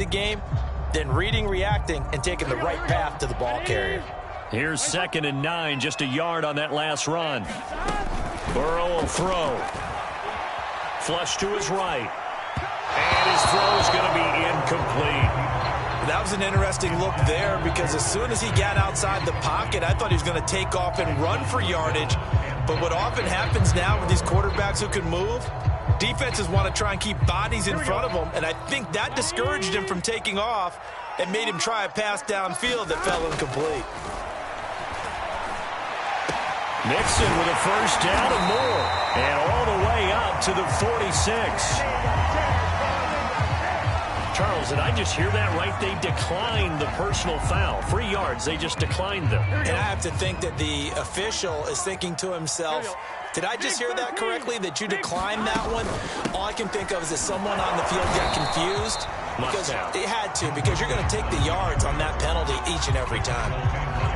the game, then reading, reacting, and taking the right path to the ball carrier. Here's 2nd and 9, just a yard on that last run. Burrow will throw. Flush to his right. And his throw is going to be incomplete. That was an interesting look there because as soon as he got outside the pocket, I thought he was going to take off and run for yardage. But what often happens now with these quarterbacks who can move, defenses want to try and keep bodies in front of them, and I think that discouraged him from taking off and made him try a pass downfield that fell incomplete. Mixon with a first down and more, and all the way up to the 46. Charles, did I just hear that right? They declined the personal foul. 3 yards, they just declined them. And I have to think that the official is thinking to himself, did I just hear that correctly, that you declined that one? All I can think of is that someone on the field got confused. Because they had to, because you're going to take the yards on that penalty each and every time.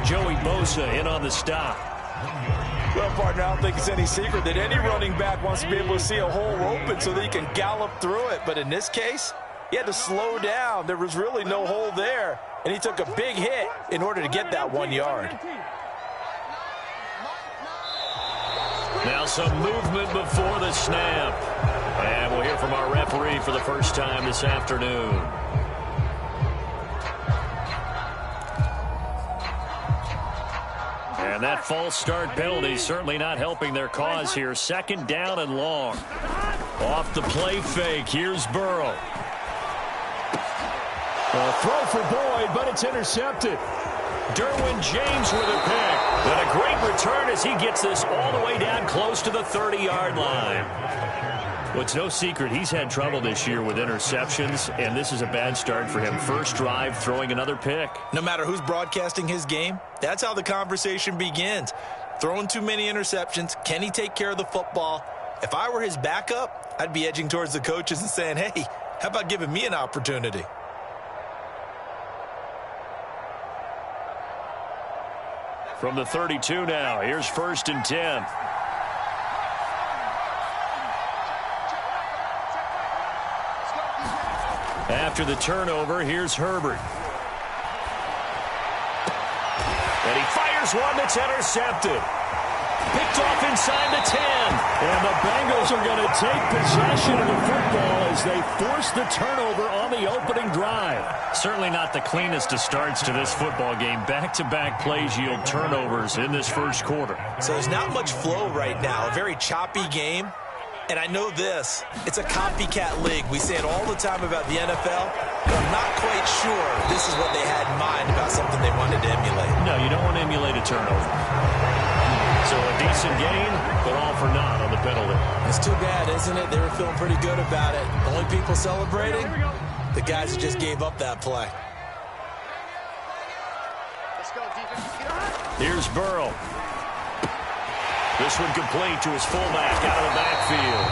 Joey Bosa in on the stop. Well, partner, I don't think it's any secret that any running back wants to be able to see a hole open so that he can gallop through it. But in this case, he had to slow down. There was really no hole there, and he took a big hit in order to get that 1 yard. Now some movement before the snap. And we'll hear from our referee for the first time this afternoon. And that false start penalty certainly not helping their cause here. 2nd down and long. Off the play fake, here's Burrow. A throw for Boyd, but it's intercepted. Derwin James with a pick. But a great return as he gets this all the way down close to the 30-yard line. Well, it's no secret he's had trouble this year with interceptions, and this is a bad start for him. First drive, throwing another pick. No matter who's broadcasting his game, that's how the conversation begins. Throwing too many interceptions, can he take care of the football? If I were his backup, I'd be edging towards the coaches and saying, hey, how about giving me an opportunity? From the 32 now, here's 1st and 10. After the turnover, here's Herbert. And he fires one that's intercepted. Picked off inside the 10. And the Bengals are going to take possession of the football as they force the turnover on the opening drive. Certainly not the cleanest of starts to this football game. Back-to-back plays yield turnovers in this first quarter. So there's not much flow right now. A very choppy game. And I know this, it's a copycat league. We say it all the time about the NFL, but I'm not quite sure this is what they had in mind about something they wanted to emulate. No, you don't want to emulate a turnover. So a decent gain, but all for naught on the penalty. It's too bad, isn't it? They were feeling pretty good about it. Only people celebrating, the guys who just gave up that play. Here's Burrow. This one complete to his fullback out of the backfield.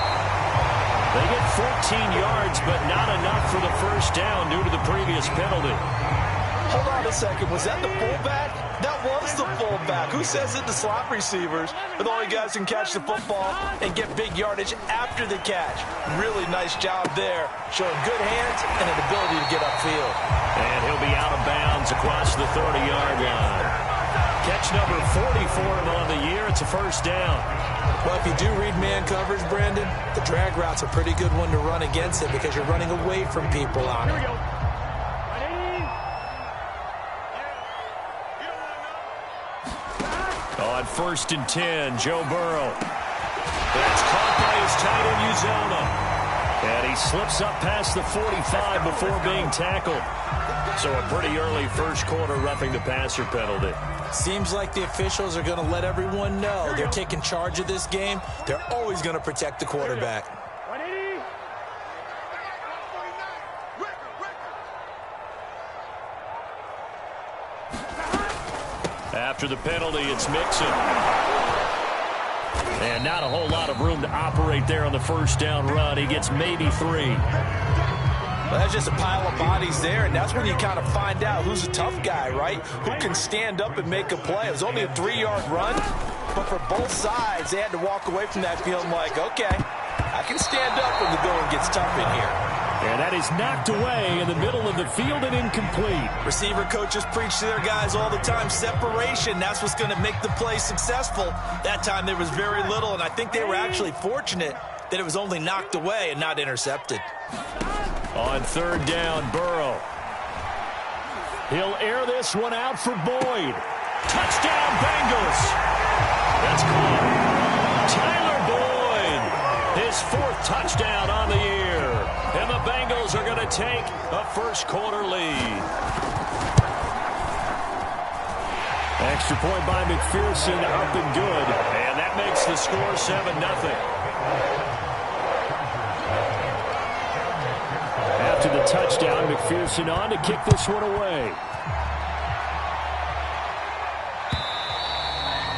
They get 14 yards, but not enough for the first down due to the previous penalty. Hold on a second. Was that the fullback? That was the fullback. Who says that the slot receivers are the only guys who can catch the football and get big yardage after the catch? Really nice job there, showing good hands and an ability to get upfield. And he'll be out of bounds across the 30-yard line. Catch number 40 for him on the year. It's a first down. Well, if you do read man coverage, Brandon, the drag route's a pretty good one to run against it because you're running away from people on it. On 1st and 10, Joe Burrow. That's caught by his tight end, Uzoma. And he slips up past the 45 before being tackled. So a pretty early first quarter roughing the passer penalty. Seems like the officials are going to let everyone know they're taking charge of this game. They're always going to protect the quarterback. After the penalty, it's Mixon. And not a whole lot of room to operate there on the first down run. He gets maybe 3. Well, that's just a pile of bodies there, and that's when you kind of find out who's a tough guy, right? Who can stand up and make a play. It was only a 3-yard run, but for both sides, they had to walk away from that feeling like, okay, I can stand up when the going gets tough in here. And that is knocked away in the middle of the field and incomplete. Receiver coaches preach to their guys all the time. Separation, that's what's going to make the play successful. That time there was very little, and I think they were actually fortunate that it was only knocked away and not intercepted. On third down, Burrow. He'll air this one out for Boyd. Touchdown, Bengals. That's caught. Tyler Boyd, his fourth touchdown on the year. And the Bengals are going to take a first-quarter lead. Extra point by McPherson, up and good. And that makes the score 7-0. After the touchdown, McPherson on to kick this one away.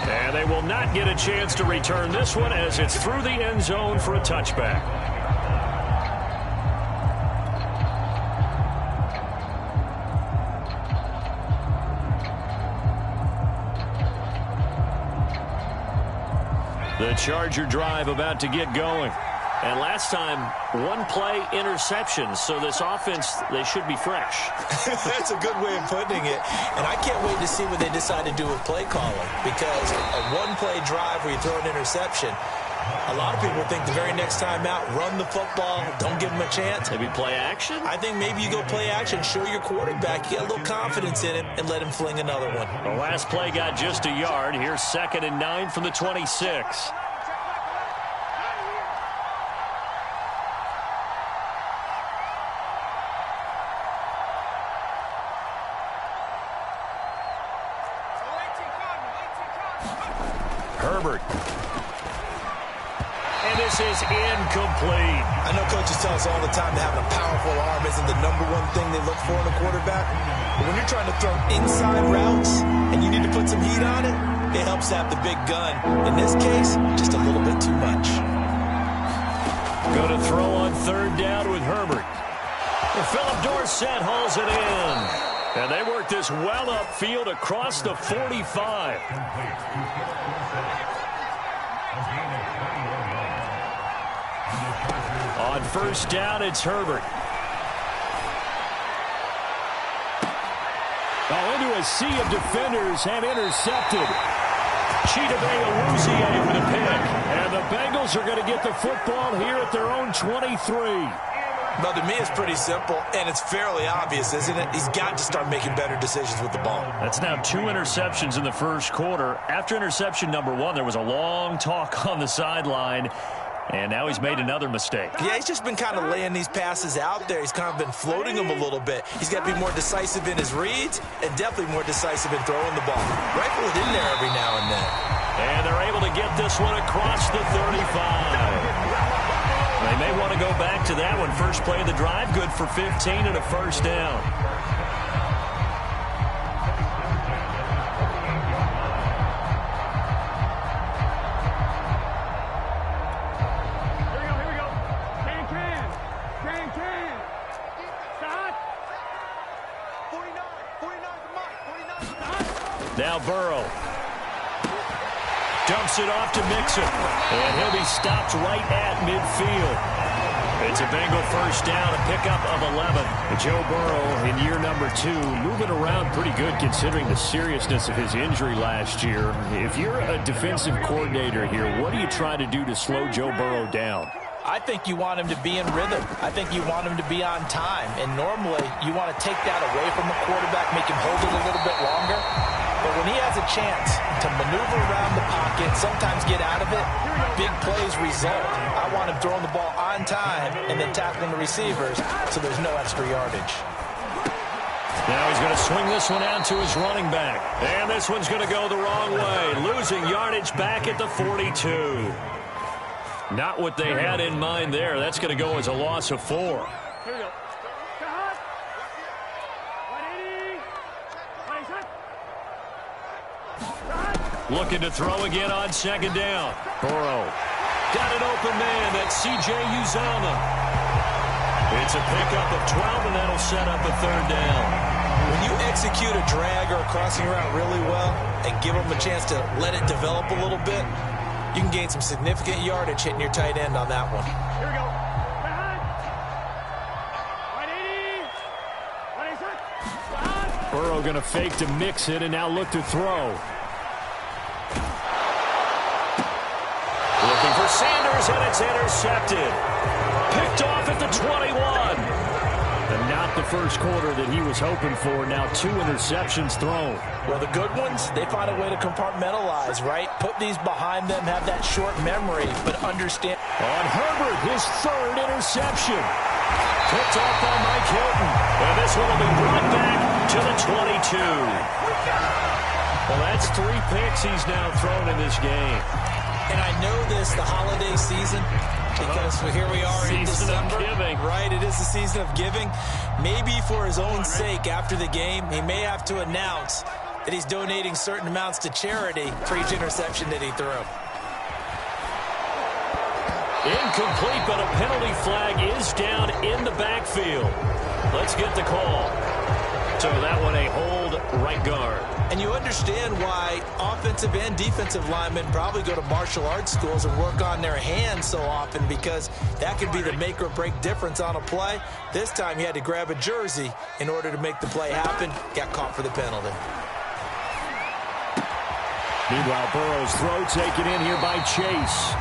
And they will not get a chance to return this one as it's through the end zone for a touchback. The Charger drive about to get going. And last time, one play interception, so this offense, they should be fresh. That's a good way of putting it. And I can't wait to see what they decide to do with play calling, because a one-play drive where you throw an interception, a lot of people think the very next time out, run the football, don't give them a chance. Maybe play action? I think maybe you go play action, show your quarterback, you got a little confidence in him, and let him fling another one. The last play got just a yard. Here's 2nd and 9 from the 26. Herbert. And this is incomplete. I know coaches tell us all the time that having a powerful arm isn't the #1 thing they look for in a quarterback. But when you're trying to throw inside routes and you need to put some heat on it, it helps to have the big gun. In this case, just a little bit too much. Going to throw on third down with Herbert. And Philip Dorsett hauls it in. And they work this well upfield across the 45. On first down, it's Herbert. Into a sea of defenders and intercepted. Chidobe Awuzie with a pick. And the Bengals are going to get the football here at their own 23. Well, to me, it's pretty simple, and it's fairly obvious, isn't it? He's got to start making better decisions with the ball. That's now 2 interceptions in the first quarter. After interception number 1, there was a long talk on the sideline, and now he's made another mistake. Yeah, he's just been kind of laying these passes out there. He's kind of been floating them a little bit. He's got to be more decisive in his reads and definitely more decisive in throwing the ball. Rifle it in there every now and then. And they're able to get this one across the 35. They may want to go back to that one. First play of the drive, good for 15 and a first down. Here we go. Can. Stop. 49. Now Burrow. Dumps it off to Mixon. And he'll be stopped right at midfield. It's a Bengal first down, a pickup of 11. Joe Burrow in year number 2, moving around pretty good considering the seriousness of his injury last year. If you're a defensive coordinator here, what do you try to do to slow Joe Burrow down? I think you want him to be in rhythm. I think you want him to be on time. And normally, you want to take that away from the quarterback, make him hold it a little bit longer. But when he has a chance to maneuver around the pocket, sometimes get out of it, big plays result. I want him throwing the ball on time and then tackling the receivers so there's no extra yardage. Now he's going to swing this one out to his running back. And this one's going to go the wrong way, losing yardage back at the 42. Not what they had in mind there. That's going to go as a loss of 4. Here we go. Looking to throw again on second down. Burrow. Got an open man. That's C.J. Uzomah. It's a pickup of 12, and that'll set up a third down. When you execute a drag or a crossing route really well and give them a chance to let it develop a little bit, you can gain some significant yardage hitting your tight end on that one. Here we go. Burrow going to fake to mix it and now look to throw. Looking for Sanders, and it's intercepted. Picked off at the 21. And not the first quarter that he was hoping for. Now 2 interceptions thrown. Well, the good ones, they find a way to compartmentalize, right? Put these behind them, have that short memory, but understand. On Herbert, his 3rd interception. Picked off by Mike Hilton. And this one will be brought back to the 22. Well, that's 3 picks he's now thrown in this game. And I know this, the holiday season, because here we are in December. Right, it is the season of giving. Maybe for his own sake after the game, he may have to announce that he's donating certain amounts to charity for each interception that he threw. Incomplete, but a penalty flag is down in the backfield. Let's get the call. So that one a hold right guard. And you understand why offensive and defensive linemen probably go to martial arts schools and work on their hands so often, because that could be the make or break difference on a play. This time he had to grab a jersey in order to make the play happen. Got caught for the penalty. Meanwhile, Burrow's throw taken in here by Chase.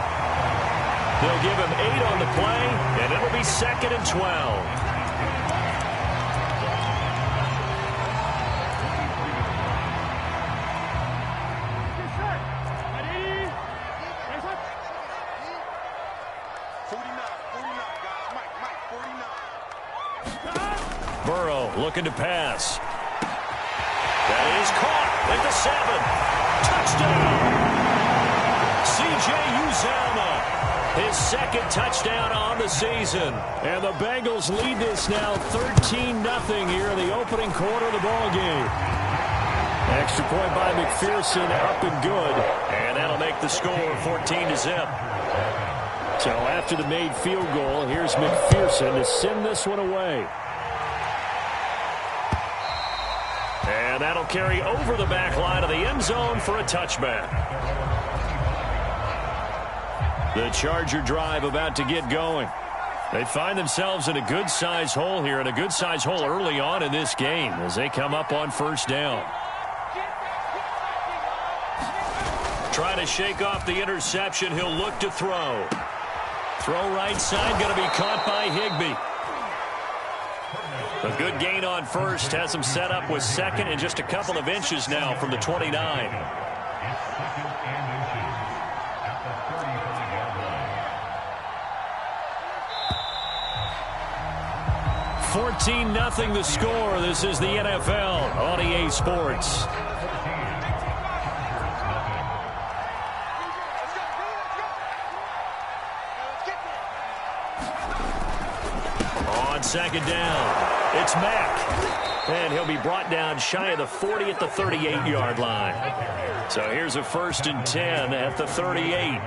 They'll give him 8 on the play, and it'll be 2nd and 12. Burrow looking to pass. That is caught at the 7. Touchdown! C.J. Uzomah, his 2nd touchdown on the season. And the Bengals lead this now 13-0 here in the opening quarter of the ball game. Extra point by McPherson, up and good. And that'll make the score 14-0. So after the made field goal, here's McPherson to send this one away. And that'll carry over the back line of the end zone for a touchback. The Charger drive about to get going. They find themselves in a good-sized hole here, and a good-sized hole early on in this game as they come up on 1st down. Trying to shake off the interception. He'll look to throw. Throw right side, going to be caught by Higbee. A good gain on 1st, has him set up with 2nd and just a couple of inches now from the 29. 14-0 the score. This is the NFL on EA Sports. On 2nd down. It's Mack, and he'll be brought down shy of the 40 at the 38-yard line. So here's a 1st and 10 at the 38.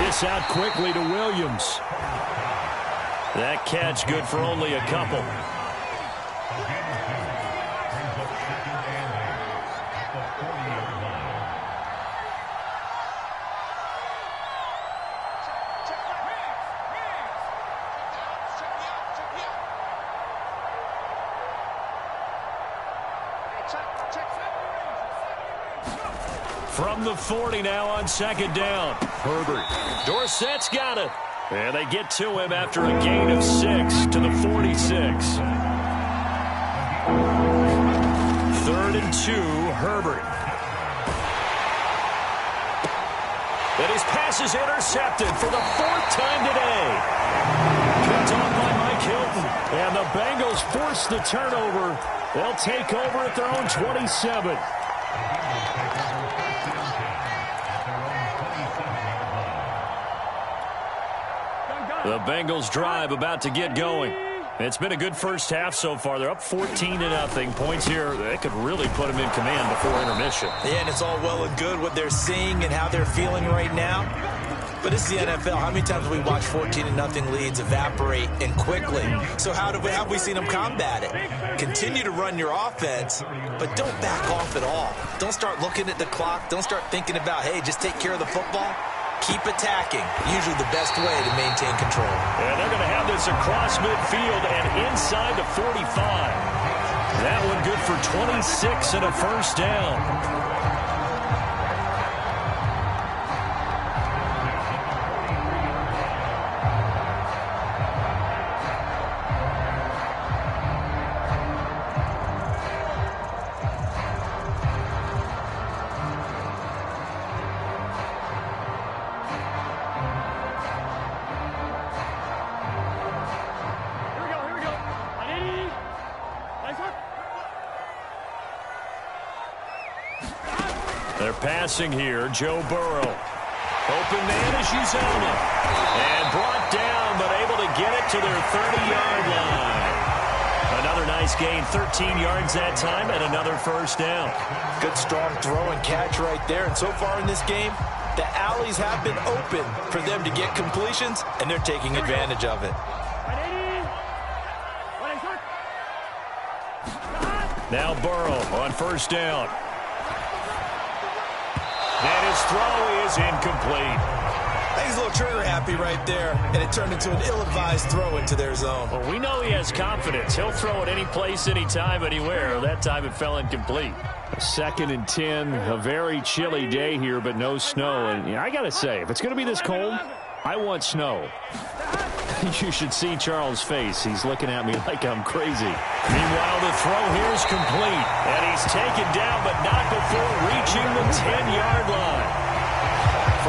This out quickly to Williams. That catch good for only a couple. From the 40 now on 2nd down. Herbert. Dorsett's got it. And they get to him after a gain of 6 to the 46. 3rd and 2, Herbert. And his pass is intercepted for the 4th time today. Picked off by Mike Hilton. And the Bengals force the turnover. They'll take over at their own 27. The Bengals drive about to get going. It's been a good first half so far. They're up 14-0. Points here, they could really put them in command before intermission. Yeah, and it's all well and good what they're seeing and how they're feeling right now. But it's the NFL. How many times have we watched 14-0 leads evaporate and quickly? So have we seen them combat it? Continue to run your offense, but don't back off at all. Don't start looking at the clock. Don't start thinking about, hey, just take care of the football. keep attacking. Usually the best way to maintain control. And they're going to have this across midfield and inside the 45. That one good for 26 and a first down. They're passing here. Joe Burrow. Open man is Uzoma. And brought down, but able to get it to their 30-yard line. Another nice gain, 13 yards that time, and another first down. Good, strong throw and catch right there. And so far in this game, the alleys have been open for them to get completions, and they're taking advantage of it. Now Burrow on first down. And his throw is incomplete. He's a little trigger happy right there, and it turned into an ill-advised throw into their zone. Well, we know he has confidence. He'll throw it any place, anytime, anywhere. That time it fell incomplete. 2nd and 10, a very chilly day here, but no snow. And I got to say, if it's going to be this cold, I want snow. You should see Charles' face. He's looking at me like I'm crazy. Meanwhile, the throw here is complete. And he's taken down, but not before reaching the 10-yard line.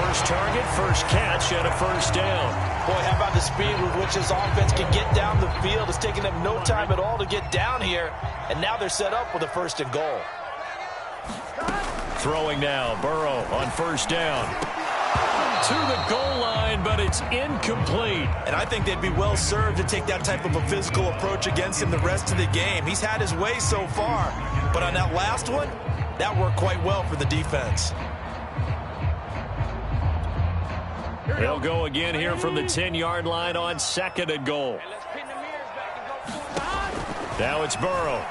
First target, first catch, and a first down. Boy, how about the speed with which this offense can get down the field? It's taken them no time at all to get down here. And now they're set up with a 1st and goal. Throwing now, Burrow on first down. To the goal line, but it's incomplete. And I think they'd be well served to take that type of a physical approach against him the rest of the game. He's had his way so far, but on that last one, that worked quite well for the defense. They'll go again here from the 10-yard line on 2nd and goal. Now it's Burrow.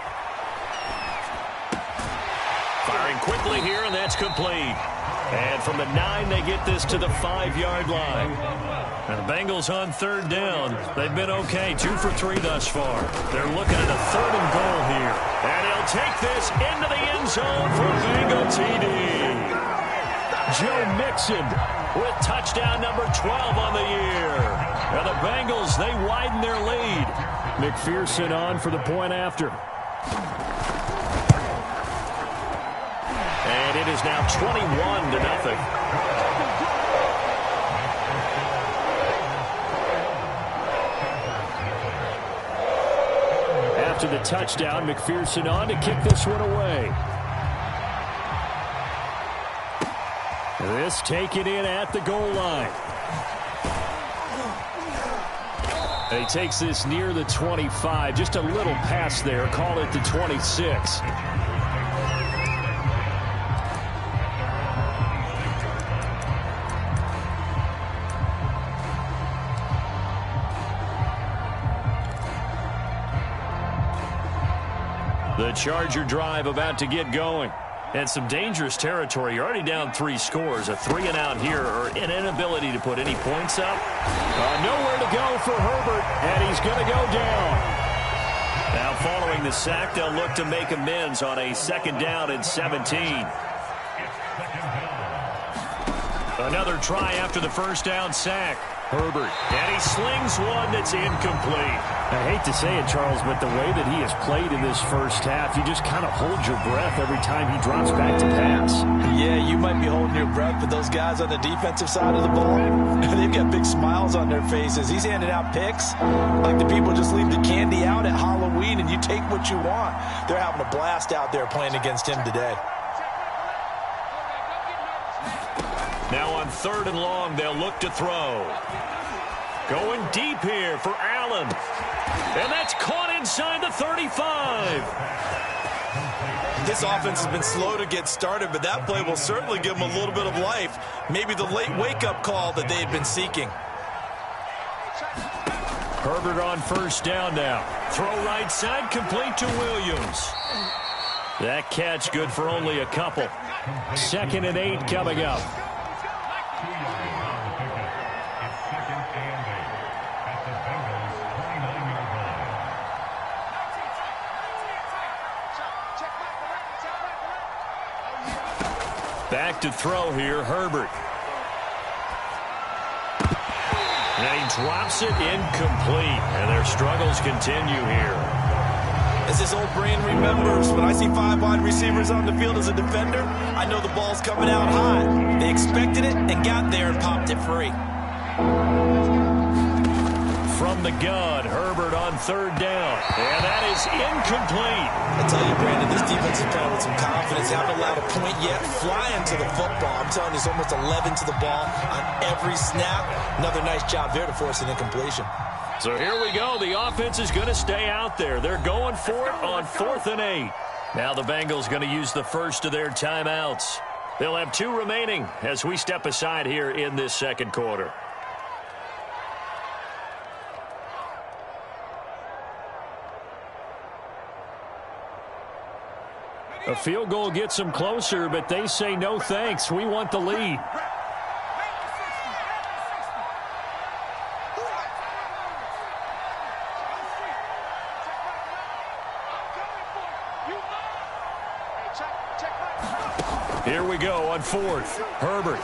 Firing quickly here, and that's complete. And from the 9, they get this to the 5-yard line. And the Bengals on 3rd down. They've been okay, 2 for 3 thus far. They're looking at a 3rd and goal here. And he'll take this into the end zone for Bengal TD. Joe Mixon with touchdown number 12 on the year. And the Bengals, they widen their lead. McPherson on for the point after. And it is now 21-0. After the touchdown, McPherson on to kick this one away. This taken in at the goal line. And he takes this near the 25. Just a little pass there. Call it the 26. The Charger drive about to get going. And some dangerous territory. You're already down 3 scores. A 3-and-out here, or an inability to put any points up. Nowhere to go for Herbert, and he's going to go down. Now following the sack, they'll look to make amends on a 2nd down and 17. Another try after the first down sack. Herbert, and he slings one that's incomplete. I hate to say it, Charles, but the way that he has played in this first half, you just kind of hold your breath every time he drops back to pass. Yeah, you might be holding your breath, but those guys on the defensive side of the ball, they've got big smiles on their faces. He's handing out picks like the people just leave the candy out at Halloween and you take what you want. They're having a blast out there playing against him today. Now on 3rd and long, they'll look to throw. Going deep here for Allen. And that's caught inside the 35. This offense has been slow to get started, but that play will certainly give them a little bit of life. Maybe the late wake-up call that they had been seeking. Herbert on first down now. Throw right side, complete to Williams. That catch good for only a couple. 2nd and 8 coming up. Back to throw here, Herbert. And he drops it incomplete. And their struggles continue here. As his old brain remembers, when I see 5 wide receivers on the field as a defender, I know the ball's coming out high. They expected it and got there and popped it free. From the gun, Herbert on third down. And that is incomplete. I tell you, Brandon, this defense is playing with some confidence. They haven't allowed a point yet. Flying to the football. I'm telling you, it's almost 11 to the ball on every snap. Another nice job there to force an incompletion. So here we go. The offense is going to stay out there. They're going for it on 4th and 8. Now the Bengals going to use the first of their timeouts. They'll have 2 remaining as we step aside here in this second quarter. A field goal gets them closer, but they say no thanks. We want the lead. Here we go on 4th. Herbert.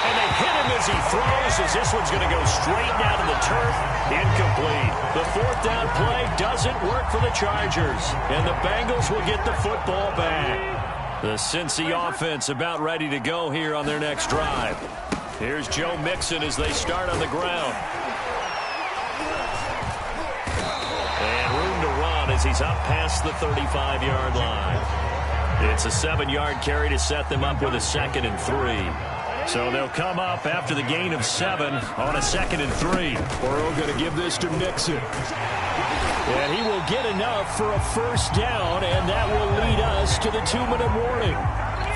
And they hit him as he throws, as this one's going to go straight down to the turf. Incomplete. The 4th down play doesn't work for the Chargers. And the Bengals will get the football back. The Cincy offense about ready to go here on their next drive. Here's Joe Mixon as they start on the ground. And room to run as he's up past the 35-yard line. It's a 7-yard carry to set them up with a 2nd and 3. So they'll come up after the gain of 7 on a 2nd and 3. Burrow going to give this to Mixon. And he will get enough for a first down, and that will lead us to the 2-minute warning.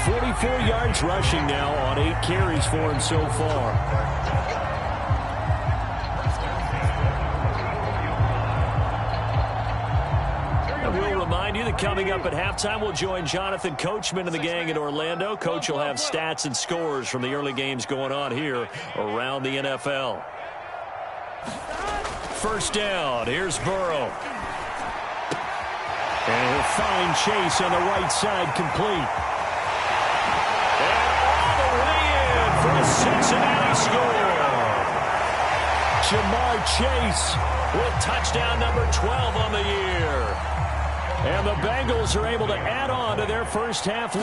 44 yards rushing now on 8 carries for him so far. Remind you that coming up at halftime, we'll join Jonathan Coachman and the gang in Orlando. Coach will have stats and scores from the early games going on here around the NFL. First down. Here's Burrow. And he'll find Chase on the right side, complete. And all the way in for a Cincinnati score. Jamar Chase with touchdown number 12 on the year. And the Bengals are able to add on to their first half lead.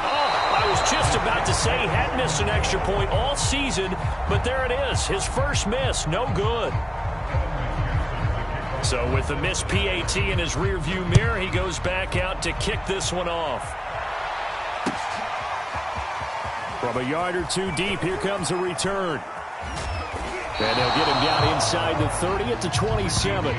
Oh, I was just about to say he hadn't missed an extra point all season, but there it is. His first miss, no good. So with the missed PAT in his rearview mirror, he goes back out to kick this one off. From a yard or 2 deep, here comes a return. And they'll get him down inside the 30 at the 27.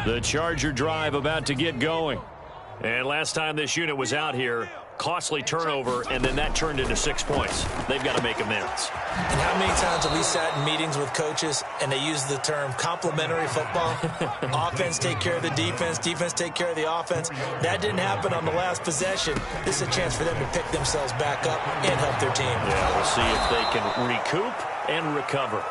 The Charger drive about to get going. And last time this unit was out here, costly turnover, and then that turned into 6 points. They've got to make amends. And how many times have we sat in meetings with coaches and they use the term complementary football? Offense take care of the defense, defense take care of the offense. That didn't happen on the last possession. This is a chance for them to pick themselves back up and help their team. Yeah, we'll see if they can recoup and recover.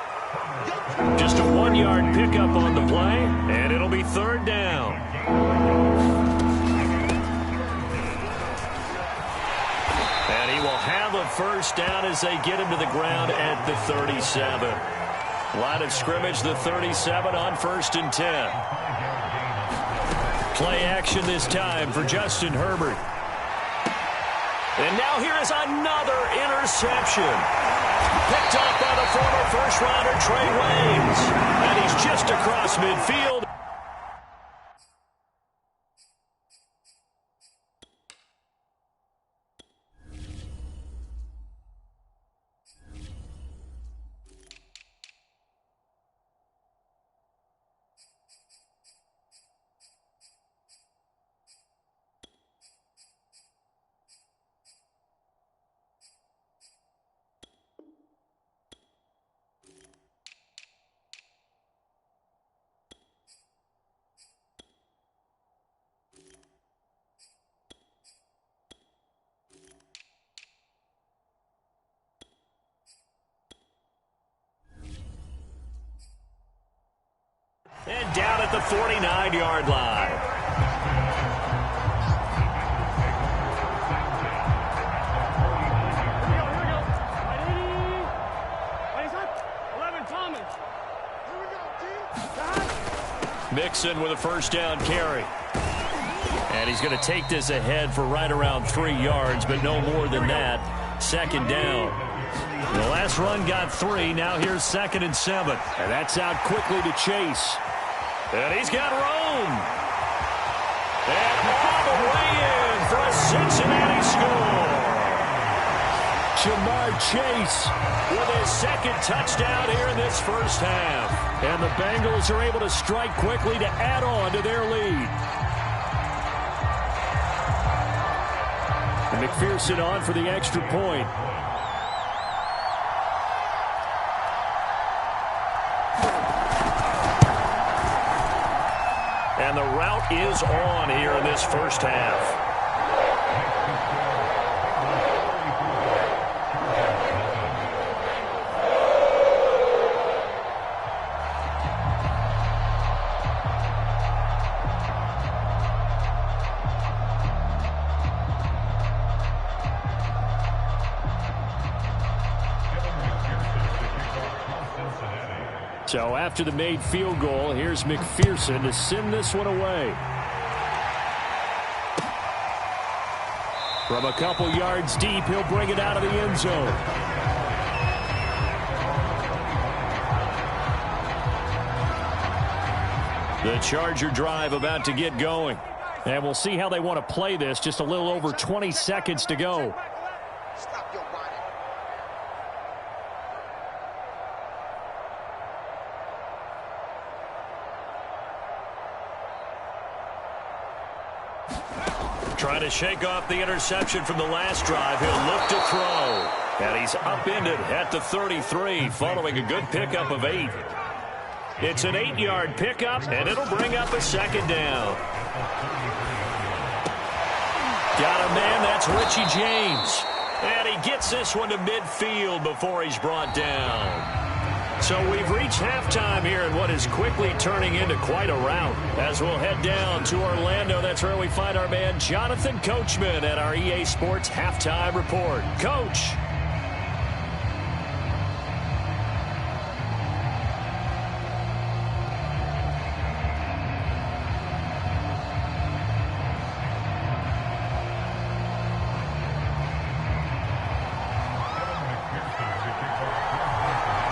Just a 1-yard pickup on the play, and it'll be 3rd down. And he will have a first down as they get him to the ground at the 37. Line of scrimmage, the 37 on 1st and 10. Play action this time for Justin Herbert. And now here is another interception. Picked off by the former first-rounder Trey Waynes. And he's just across midfield. the 49-yard line. Mixon with a first down carry. And he's going to take this ahead for right around 3 yards, but no more than that. Second down. The last run got 3. Now here's 2nd and 7. And that's out quickly to Chase. And he's got room. And all the way in for a Cincinnati score. Jamar Chase with his 2nd touchdown here in this first half. And the Bengals are able to strike quickly to add on to their lead. And McPherson on for the extra point. And the route is on here in this first half. So after the made field goal, here's McPherson to send this one away. From a couple yards deep, he'll bring it out of the end zone. The Charger drive about to get going. And we'll see how they want to play this. Just a little over 20 seconds to go. Trying to shake off the interception from the last drive. He'll look to throw. And he's upended at the 33 following a good pickup of 8. It's an 8-yard pickup, and it'll bring up a 2nd down. Got a man, that's Richie James. And he gets this one to midfield before he's brought down. So we've reached halftime here in what is quickly turning into quite a rout. As we'll head down to Orlando, that's where we find our man Jonathan Coachman at our EA Sports Halftime Report. Coach.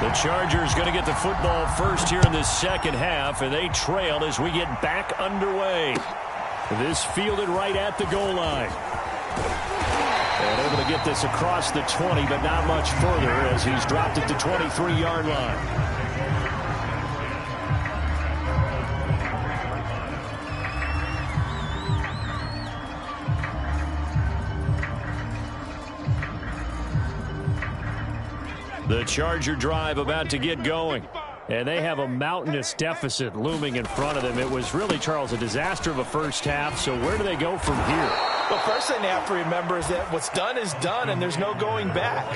The Chargers going to get the football first here in this second half, and they trail as we get back underway. This fielded right at the goal line. And able to get this across the 20, but not much further as he's dropped it to 23-yard line. The Charger drive about to get going. And they have a mountainous deficit looming in front of them. It was really, Charles, a disaster of a first half. So where do they go from here? Well, first thing they have to remember is that what's done is done, and there's no going back.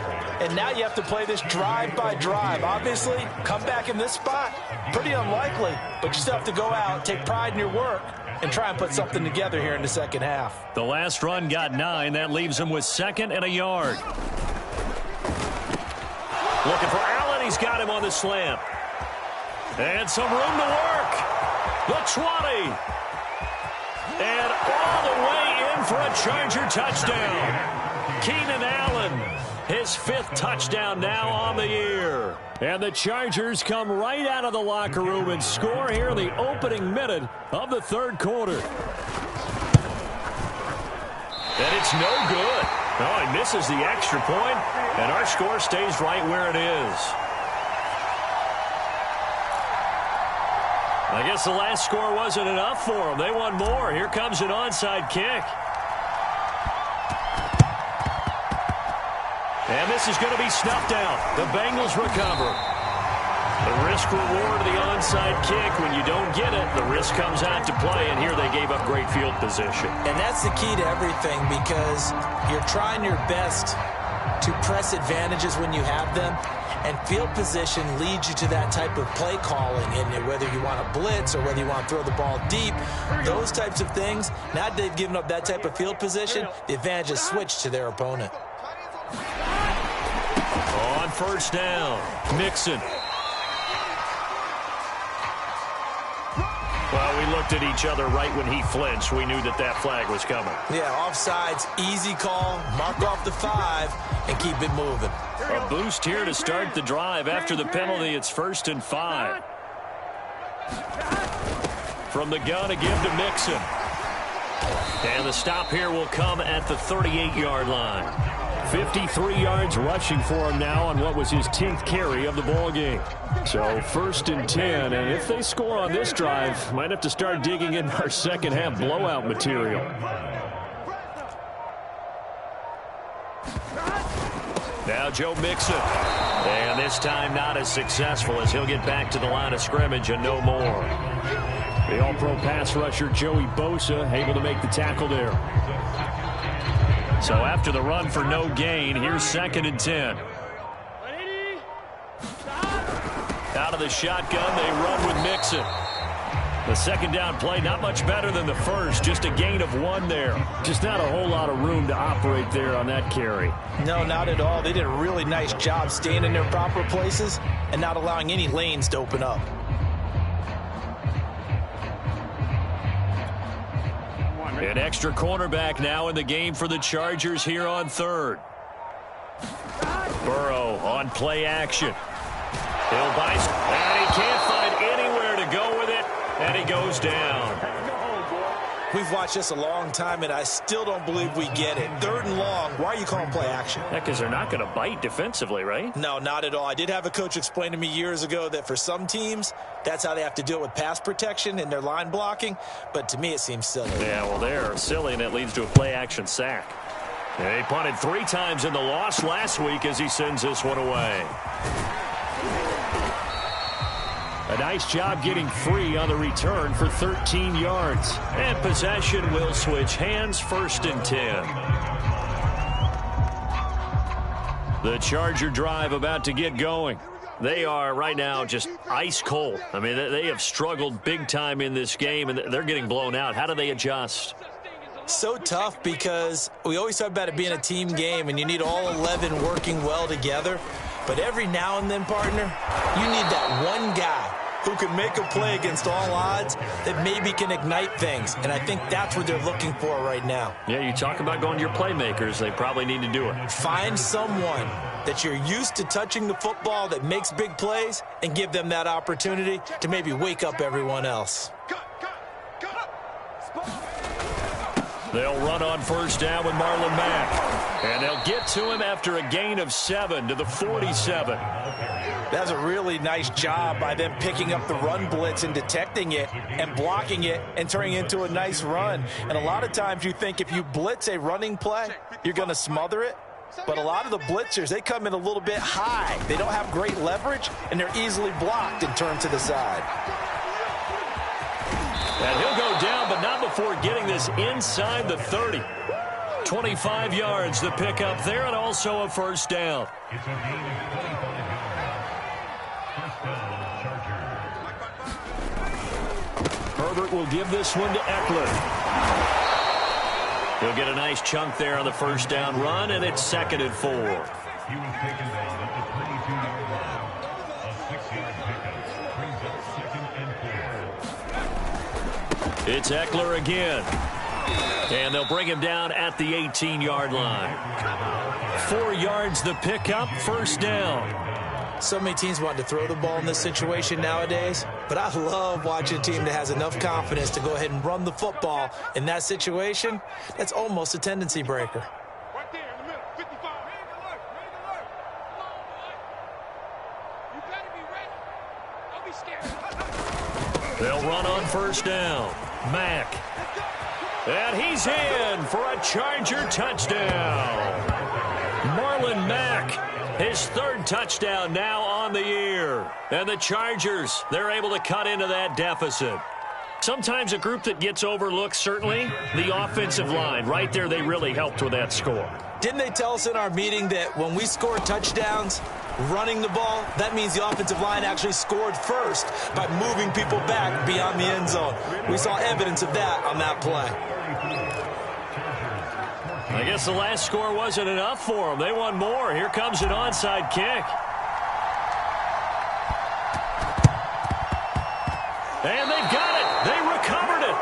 And now you have to play this drive by drive. Obviously, come back in this spot, pretty unlikely. But you still have to go out, take pride in your work, and try and put something together here in the second half. The last run got 9. That leaves them with 2nd and a yard. Looking for Allen. He's got him on the slant. And some room to work. The 20. And all the way in for a Charger touchdown. Keenan Allen, his 5th touchdown now on the year. And the Chargers come right out of the locker room and score here in the opening minute of the third quarter. And it's no good. Oh, he misses the extra point, and our score stays right where it is. I guess the last score wasn't enough for them. They want more. Here comes an onside kick. And this is going to be snuffed out. The Bengals recover. The risk-reward of the onside kick, when you don't get it, the risk comes out to play, and here they gave up great field position. And that's the key to everything, because you're trying your best to press advantages when you have them, And field position leads you to that type of play calling, and whether you want to blitz or whether you want to throw the ball deep, those types of things. Now that they've given up that type of field position, the advantage is switched to their opponent. On first down, Mixon. Well, we looked at each other right when he flinched. We knew that that flag was coming. Yeah, offsides, easy call, mark off the 5, and keep it moving. A boost here to start the drive. After the penalty, it's 1st and 5. From the gun, a give to Mixon. And the stop here will come at the 38-yard line. 53 yards rushing for him now on what was his 10th carry of the ball game. So 1st and 10, and if they score on this drive, might have to start digging in our second half blowout material. Now Joe Mixon. And this time not as successful as he'll get back to the line of scrimmage and no more. The all-pro pass rusher Joey Bosa able to make the tackle there. So after the run for no gain, here's 2nd and 10. Out of the shotgun, they run with Mixon. The second down play, not much better than the first, just a gain of 1 there. Just not a whole lot of room to operate there on that carry. No, not at all. They did a really nice job staying in their proper places and not allowing any lanes to open up. An extra cornerback now in the game for the Chargers here on 3rd. Burrow on play action. He'll buy, and he can't find anywhere to go with it, and he goes down. We've watched this a long time, and I still don't believe we get it. 3rd and long, why are you calling play action? Yeah, because they're not going to bite defensively, right? No, not at all. I did have a coach explain to me years ago that for some teams, that's how they have to deal with pass protection and their line blocking, but to me it seems silly. Yeah, well, they're silly, and it leads to a play action sack. And he punted 3 times in the loss last week as he sends this one away. A nice job getting free on the return for 13 yards. And possession will switch hands, 1st and 10. The Charger drive about to get going. They are right now just ice cold. I mean, they have struggled big time in this game, and they're getting blown out. How do they adjust? So tough because we always talk about it being a team game, and you need all 11 working well together. But every now and then, partner, you need that one guy who can make a play against all odds that maybe can ignite things. And I think that's what they're looking for right now. Yeah, you talk about going to your playmakers. They probably need to do it. Find someone that you're used to touching the football that makes big plays and give them that opportunity to maybe wake up everyone else. They'll run on first down with Marlon Mack. And they'll get to him after a gain of 7 to the 47. That's a really nice job by them picking up the run blitz and detecting it and blocking it and turning it into a nice run. And a lot of times you think if you blitz a running play, you're going to smother it. But a lot of the blitzers, they come in a little bit high. They don't have great leverage, and they're easily blocked and turned to the side. And he'll go down, but not before getting this inside the 30. 25 yards the pickup there, and also a 1st down. Herbert will give this one to Eckler. He'll get a nice chunk there on the 1st down run, and it's 2nd and 4. It's Eckler again. And they'll bring him down at the 18-yard line. 4 yards the pickup, 1st down. So many teams want to throw the ball in this situation nowadays, but I love watching a team that has enough confidence to go ahead and run the football in that situation. That's almost a tendency breaker. Right there in the middle, 55. Ready to alert, ready to alert. Come on, boy. You better be ready. Don't be scared. They'll run on 1st down. Mack. And he's in for a Charger touchdown. Marlon Mack, his 3rd touchdown now on the year. And the Chargers, they're able to cut into that deficit. Sometimes a group that gets overlooked, certainly, the offensive line. Right there, they really helped with that score. Didn't they tell us in our meeting that when we score touchdowns, running the ball, that means the offensive line actually scored first by moving people back beyond the end zone. We saw evidence of that on that play. I guess the last score wasn't enough for them. They want more. Here comes an onside kick. And they've got it. They recovered it.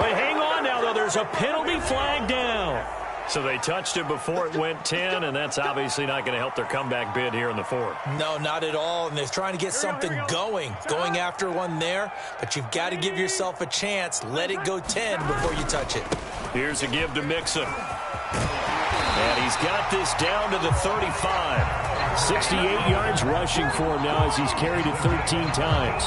Wait, hang on now, though. There's a penalty flag down. So they touched it before it went 10, and that's obviously not going to help their comeback bid here in the fourth. No, not at all, and they're trying to get something going after one there, but you've got to give yourself a chance. Let it go 10 before you touch it. Here's a give to Mixon. And he's got this down to the 35. 68 yards rushing for him now as he's carried it 13 times.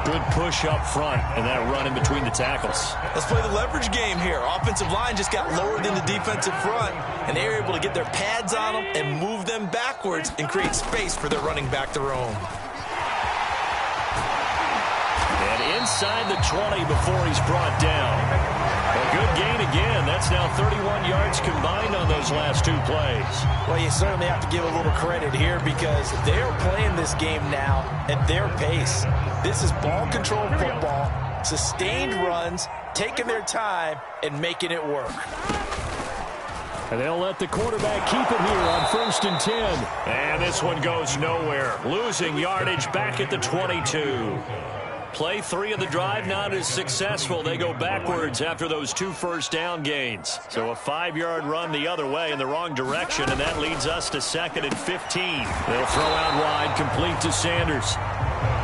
Good push up front and that run in between the tackles. Let's play the leverage game here. Offensive line just got lower than the defensive front, and they were able to get their pads on them and move them backwards and create space for their running back to roam. And inside the 20 before he's brought down. A good gain again. That's now 31 yards combined on those last two plays. Well, you certainly have to give a little credit here because they're playing this game now at their pace. This is ball control football, sustained runs, taking their time, and making it work. And they'll let the quarterback keep it here on 1st and 10. And this one goes nowhere. Losing yardage back at the 22. Play 3 of the drive not as successful. They go backwards after those 2 first down gains. So a 5-yard run the other way in the wrong direction, and that leads us to 2nd and 15. They'll throw out wide, complete to Sanders.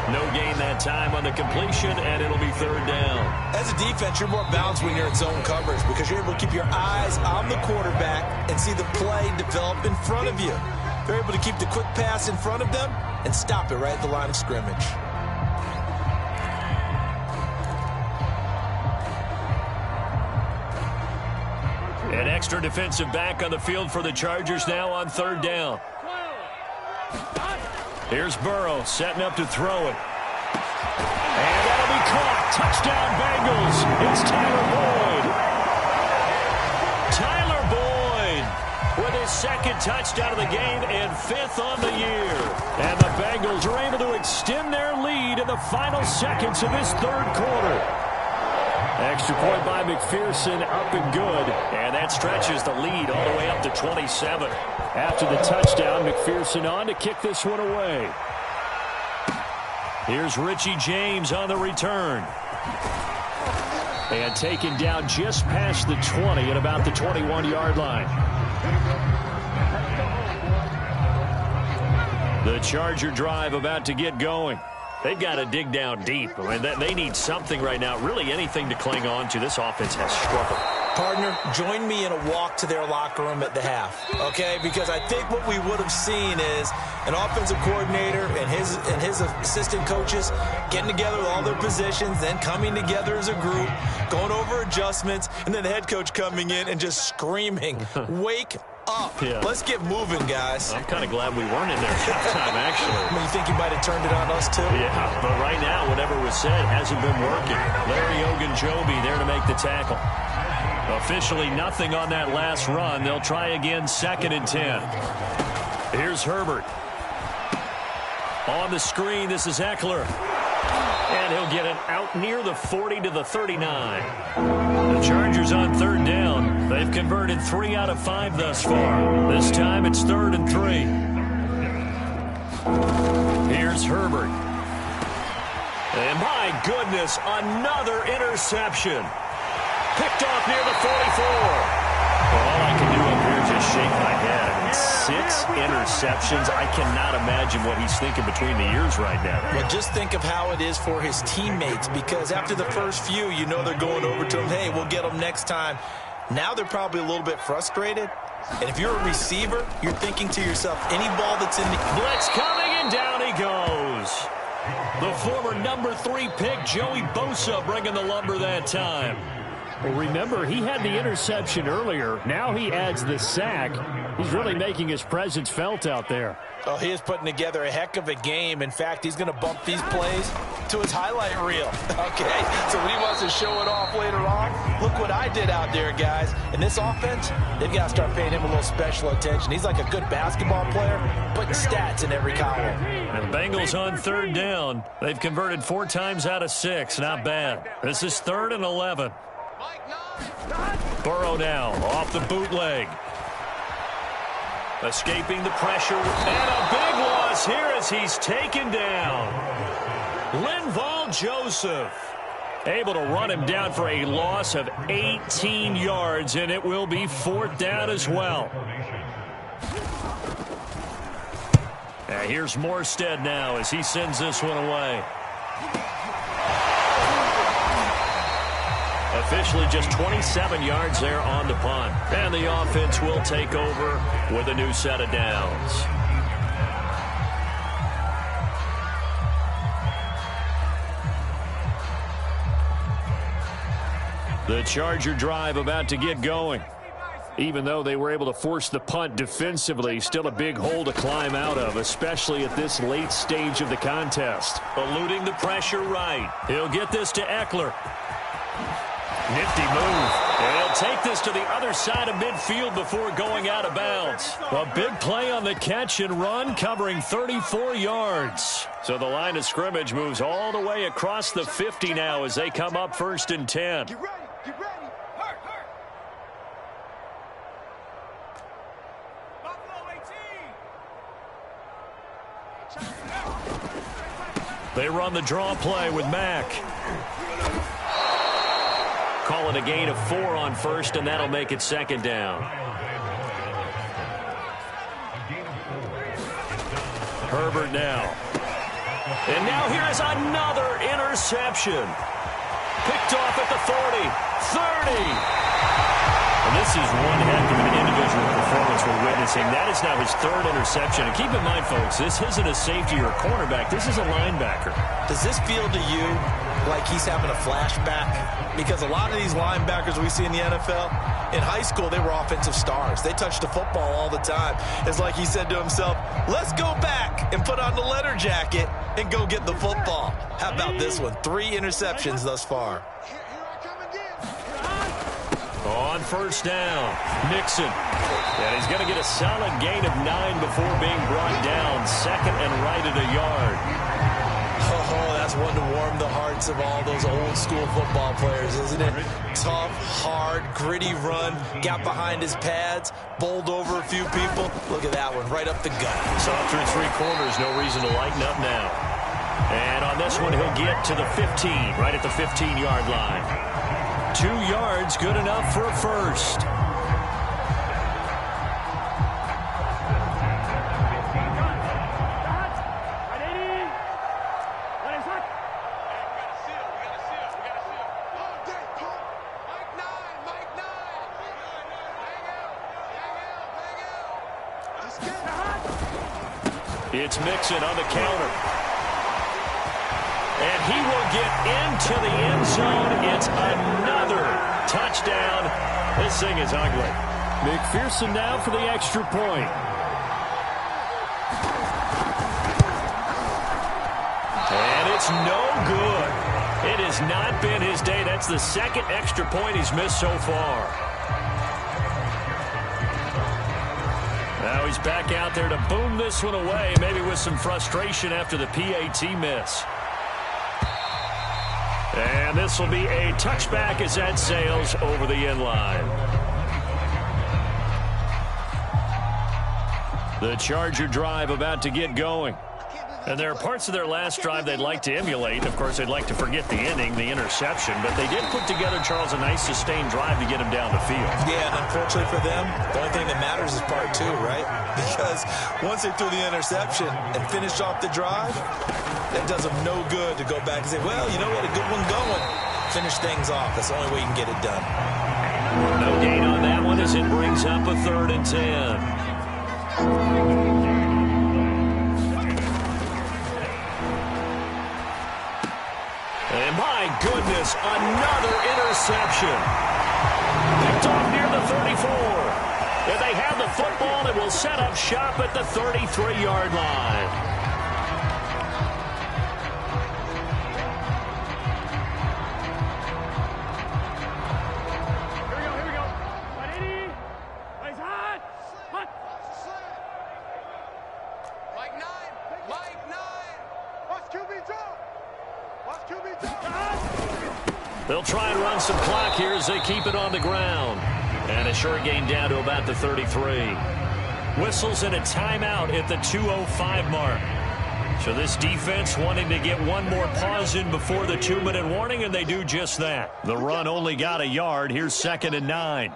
No gain that time on the completion, and it'll be 3rd down. As a defense, you're more balanced when you're in zone coverage because you're able to keep your eyes on the quarterback and see the play develop in front of you. They're able to keep the quick pass in front of them and stop it right at the line of scrimmage. An extra defensive back on the field for the Chargers now on 3rd down. Here's Burrow setting up to throw it. And that'll be caught. Touchdown Bengals. It's Tyler Boyd. Tyler Boyd with his 2nd touchdown of the game and 5th on the year. And the Bengals are able to extend their lead in the final seconds of this 3rd quarter. Extra point by McPherson, up and good. And that stretches the lead all the way up to 27. After the touchdown, McPherson on to kick this one away. Here's Richie James on the return. And taken down just past the 20 at about the 21-yard line. The Charger drive about to get going. They've got to dig down deep. I mean, they need something right now, really anything to cling on to. This offense has struggled. Partner, join me in a walk to their locker room at the half, okay? Because I think what we would have seen is an offensive coordinator and his assistant coaches getting together with all their positions, then coming together as a group, going over adjustments, and then the head coach coming in and just screaming, wake up. Yeah. Let's get moving, guys. I'm kind of glad we weren't in there at halftime, actually. You think you might have turned it on us, too? Yeah, but right now, whatever was said hasn't been working. Larry Ogunjobi there to make the tackle. Officially nothing on that last run. They'll try again 2nd and 10. Here's Herbert. On the screen, this is Eckler. And he'll get it out near the 40 to the 39. The Chargers on 3rd down. They've converted 3 out of 5 thus far. This time it's 3rd and 3. Here's Herbert. And my goodness, another interception. Picked off near the 44. Well, all I can do up here is just shake my head. 6 interceptions. I cannot imagine what he's thinking between the ears right now. Well, just think of how it is for his teammates, because after the first few, you know they're going over to him, hey, we'll get them next time. Now they're probably a little bit frustrated. And if you're a receiver, you're thinking to yourself, any ball that's in the... Blitz coming, and down he goes. The former number 3 pick, Joey Bosa, bringing the lumber that time. Well, remember, he had the interception earlier. Now he adds the sack. He's really making his presence felt out there. Oh, he is putting together a heck of a game. In fact, he's going to bump these plays to his highlight reel. Okay, so when he wants to show it off later on, look what I did out there, guys. In this offense, they've got to start paying him a little special attention. He's like a good basketball player, putting stats in every column. And the Bengals on third down. They've converted 4 times out of 6. Not bad. This is 3rd and 11. Burrow now off the bootleg. Escaping the pressure. And a big loss here as he's taken down. Linval Joseph able to run him down for a loss of 18 yards, and it will be 4th down as well. Here's Morstead now as he sends this one away. Officially just 27 yards there on the punt. And the offense will take over with a new set of downs. The Charger drive about to get going. Even though they were able to force the punt defensively, still a big hole to climb out of, especially at this late stage of the contest. Eluding the pressure right. He'll get this to Eckler. Nifty move. And he'll take this to the other side of midfield before going out of bounds. A big play on the catch and run, covering 34 yards. So the line of scrimmage moves all the way across the 50 now as they come up 1st and 10. Get ready. Get ready. Hurt. Buffalo 18. They run the draw play with Mack. Call it a gain of 4 on 1st, and that'll make it 2nd down. Herbert now. And now here is another interception. Picked off at the 40, 30. And this is one heck of an individual performance we're witnessing. That is now his 3rd interception. And keep in mind, folks, this isn't a safety or a cornerback. This is a linebacker. Does this feel to you like he's having a flashback? Because a lot of these linebackers we see in the NFL, in high school, they were offensive stars. They touched the football all the time. It's like he said to himself, let's go back and put on the leather jacket and go get the football. How about this one? 3 interceptions thus far. On 1st down, Nixon. And he's going to get a solid gain of 9 before being brought down. 2nd and right at a yard. Oh, that's one to warm the hearts of all those old school football players, isn't it? Tough, hard, gritty run, got behind his pads, bowled over a few people. Look at that one, right up the gut. So through 3 quarters, no reason to lighten up now. And on this one, he'll get to the 15, right at the 15-yard line. 2 yards, good enough for a first. It's Mixon on the counter. And he will get into the end zone. It's another touchdown. This thing is ugly. McPherson now for the extra point. And it's no good. It has not been his day. That's the 2nd extra point he's missed so far. Now he's back out there to boom this one away, maybe with some frustration after the PAT miss. And this will be a touchback as that sails over the end line. The Charger drive about to get going. And there are parts of their last drive they'd like to emulate. Of course, they'd like to forget the inning, the interception. But they did put together, Charles, a nice sustained drive to get him down the field. Yeah, and unfortunately for them, the only thing that matters is part 2, right? Because once they threw the interception and finished off the drive, that does them no good to go back and say, well, you know, we had a good one going. Finish things off. That's the only way you can get it done. No gain on that one as it brings up a 3rd and 10. And my goodness, another interception. Picked off near the 34. And they have the football and will set up shop at the 33-yard line. They'll try and run some clock here as they keep it on the ground. And a short gain down to about the 33. Whistles and a timeout at the 2:05 mark. So this defense wanting to get one more pause in before the 2-minute warning, and they do just that. The run only got a yard. Here's 2nd and 9.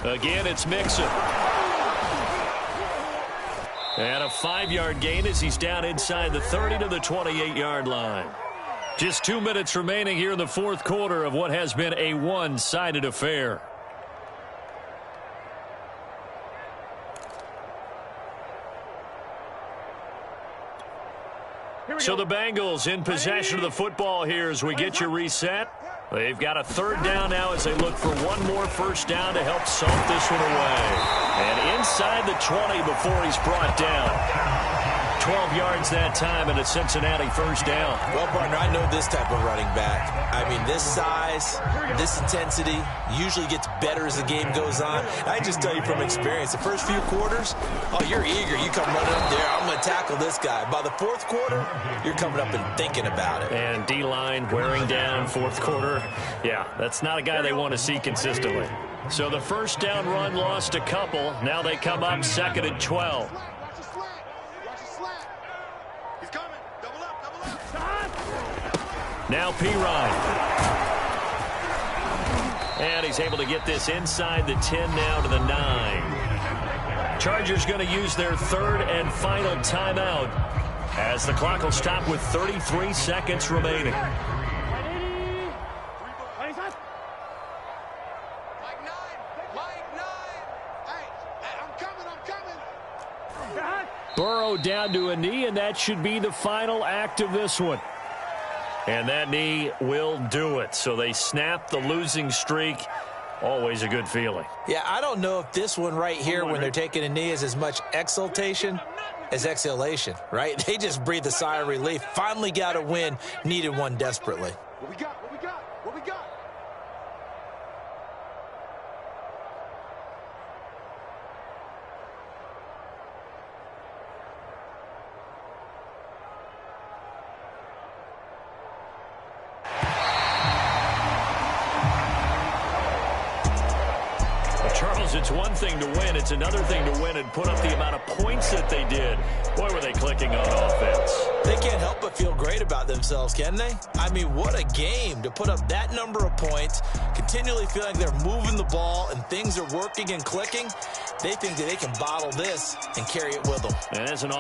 Again, it's Mixon. And a 5-yard gain as he's down inside the 30 to the 28-yard line. Just 2 minutes remaining here in the fourth quarter of what has been a one-sided affair. So the Bengals in possession of the football here as we get you reset. They've got a 3rd down now as they look for one more first down to help salt this one away. And inside the 20 before he's brought down. 12 yards that time and a Cincinnati first down. Well, partner, I know this type of running back. I mean, this size, this intensity usually gets better as the game goes on. I just tell you from experience, the first few quarters, oh, you're eager. You come running up there, I'm going to tackle this guy. By the fourth quarter, you're coming up and thinking about it. And D-line wearing down fourth quarter. Yeah, that's not a guy they want to see consistently. So the first down run lost a couple. Now they come up 2nd and 12. Now Pirine. And he's able to get this inside the 10 now to the 9. Chargers going to use their 3rd and final timeout as the clock will stop with 33 seconds remaining. Burrow down to a knee, and that should be the final act of this one. And that knee will do it. So they snap the losing streak. Always a good feeling. Yeah, I don't know if this one right here when they're taking a knee is as much exultation as exhalation, right? They just breathe a sigh of relief. Finally got a win. Needed one desperately. What we got? What we got? What we got? Charles, it's one thing to win. It's another thing to win and put up the amount of points that they did. Boy, were they clicking on offense. They can't help but feel great about themselves, can they? I mean, what a game to put up that number of points, continually feel like they're moving the ball and things are working and clicking. They think that they can bottle this and carry it with them. And as an